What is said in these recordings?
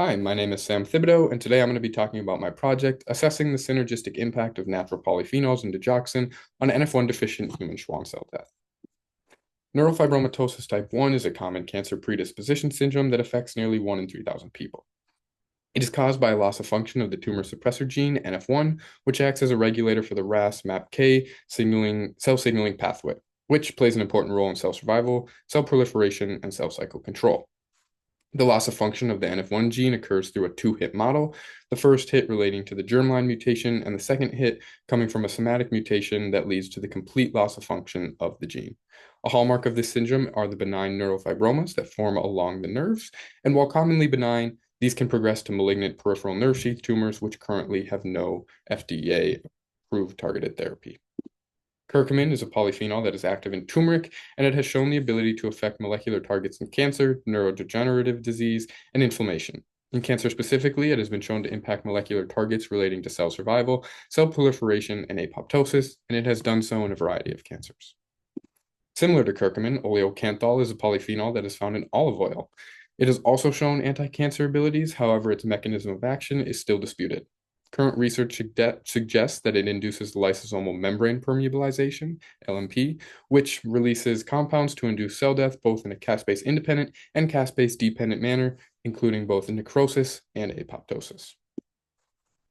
Hi, my name is Sam Thibodeau, and today I'm going to be talking about my project assessing the synergistic impact of natural polyphenols and digoxin on NF1-deficient human Schwann cell death. Neurofibromatosis type 1 is a common cancer predisposition syndrome that affects nearly 1 in 3,000 people. It is caused by a loss of function of the tumor suppressor gene, NF1, which acts as a regulator for the RAS-MAPK cell signaling pathway, which plays an important role in cell survival, cell proliferation, and cell cycle control. The loss of function of the NF1 gene occurs through a two-hit model, the first hit relating to the germline mutation, and the second hit coming from a somatic mutation that leads to the complete loss of function of the gene. A hallmark of this syndrome are the benign neurofibromas that form along the nerves, and while commonly benign, these can progress to malignant peripheral nerve sheath tumors, which currently have no FDA-approved targeted therapy. Curcumin is a polyphenol that is active in turmeric, and it has shown the ability to affect molecular targets in cancer, neurodegenerative disease, and inflammation. In cancer specifically, it has been shown to impact molecular targets relating to cell survival, cell proliferation, and apoptosis, and it has done so in a variety of cancers. Similar to curcumin, oleocanthal is a polyphenol that is found in olive oil. It has also shown anti-cancer abilities, however, its mechanism of action is still disputed. Current research suggests that it induces lysosomal membrane permeabilization, LMP, which releases compounds to induce cell death both in a caspase independent and caspase dependent manner, including both necrosis and apoptosis.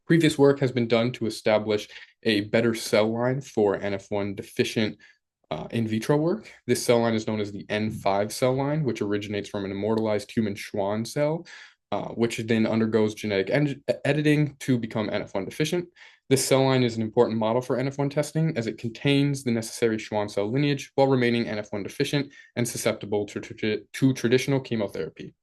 Previous work has been done to establish a better cell line for NF1 deficient in vitro work. This cell line is known as the N5 cell line, which originates from an immortalized human Schwann cell, which then undergoes genetic editing to become NF1 deficient. This cell line is an important model for NF1 testing as it contains the necessary Schwann cell lineage while remaining NF1 deficient and susceptible to traditional chemotherapy.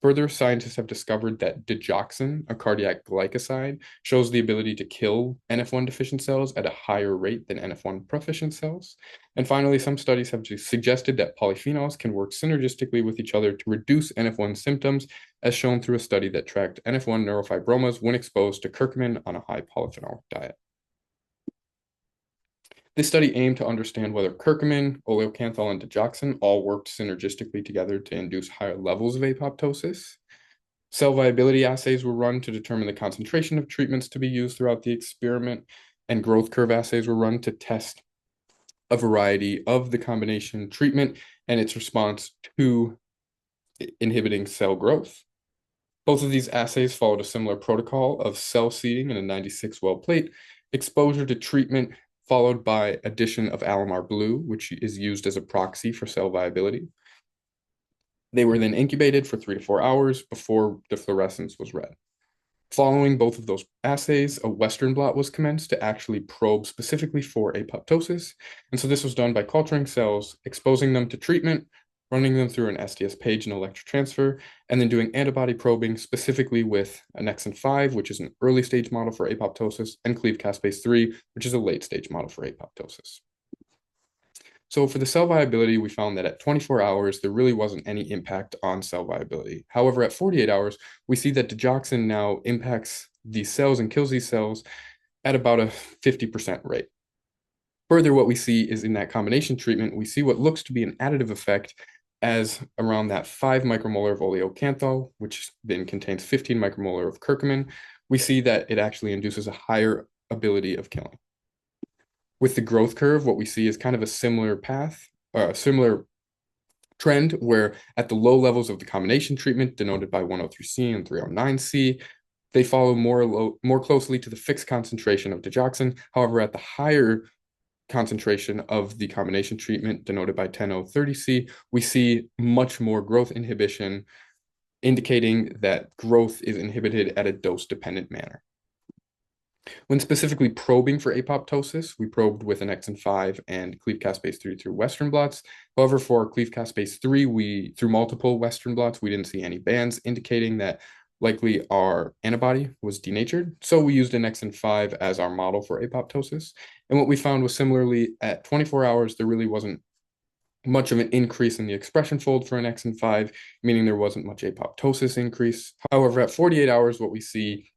Further, scientists have discovered that digoxin, a cardiac glycoside, shows the ability to kill NF1 deficient cells at a higher rate than NF1 proficient cells. And finally, some studies have suggested that polyphenols can work synergistically with each other to reduce NF1 symptoms, as shown through a study that tracked NF1 neurofibromas when exposed to curcumin on a high polyphenol diet. This study aimed to understand whether curcumin, oleocanthal, and digoxin all worked synergistically together to induce higher levels of apoptosis. Cell viability assays were run to determine the concentration of treatments to be used throughout the experiment, and growth curve assays were run to test a variety of the combination treatment and its response to inhibiting cell growth. Both of these assays followed a similar protocol of cell seeding in a 96-well plate, exposure to treatment, followed by addition of Alamar blue, which is used as a proxy for cell viability. They were then incubated for 3 to 4 hours before the fluorescence was read. Following both of those assays, a Western blot was commenced to actually probe specifically for apoptosis. And so this was done by culturing cells, exposing them to treatment, running them through an STS page and electrotransfer, and then doing antibody probing specifically with Annexin V, which is an early stage model for apoptosis, and cleaved caspase 3, which is a late stage model for apoptosis. So for the cell viability, we found that at 24 hours, there really wasn't any impact on cell viability. However, at 48 hours, we see that digoxin now impacts these cells and kills these cells at about a 50% rate. Further, what we see is in that combination treatment, we see what looks to be an additive effect as around that 5 micromolar of oleocanthal, which then contains 15 micromolar of curcumin, we see that it actually induces a higher ability of killing. With the growth curve, what we see is kind of a similar path, a similar trend where at the low levels of the combination treatment, denoted by 103C and 309C, they follow more closely to the fixed concentration of digoxin. However, at the higher concentration of the combination treatment, denoted by 10030C, we see much more growth inhibition, indicating that growth is inhibited at a dose-dependent manner. When specifically probing for apoptosis, we probed with Annexin V and cleaved caspase 3 through Western blots. However, for cleaved caspase 3, through multiple Western blots, we didn't see any bands, indicating that likely our antibody was denatured. So we used Annexin V as our model for apoptosis. And what we found was similarly at 24 hours, there really wasn't much of an increase in the expression fold for Annexin V, meaning there wasn't much apoptosis increase. However, at 48 hours, what we see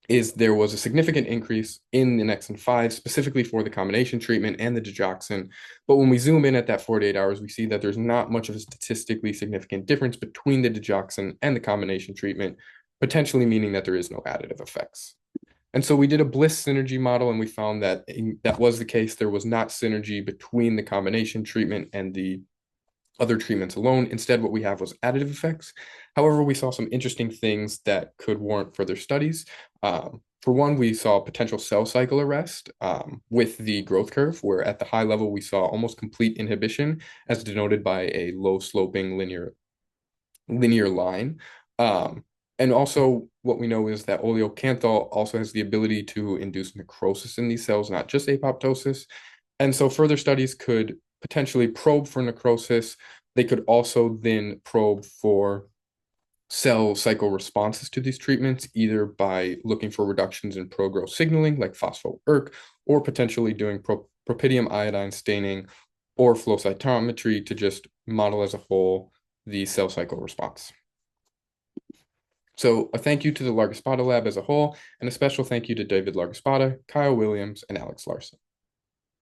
is there was a significant increase in the Annexin V, specifically for the combination treatment and the digoxin. But when we zoom in at that 48 hours, we see that there's not much of a statistically significant difference between the digoxin and the combination treatment, potentially meaning that there is no additive effects. And so we did a bliss synergy model, and we found that that was the case. There was not synergy between the combination treatment and the other treatments alone. Instead, what we have was additive effects. However, we saw some interesting things that could warrant further studies. For one, we saw potential cell cycle arrest with the growth curve, where at the high level, we saw almost complete inhibition as denoted by a low sloping linear line. And also what we know is that oleocanthal also has the ability to induce necrosis in these cells, not just apoptosis. And so further studies could potentially probe for necrosis. They could also then probe for cell cycle responses to these treatments, either by looking for reductions in pro-growth signaling like phospho-ERK, or potentially doing propidium iodine staining or flow cytometry to just model as a whole the cell cycle response. So a thank you to the Largaspada lab as a whole, and a special thank you to David Largaspada, Kyle Williams, and Alex Larson.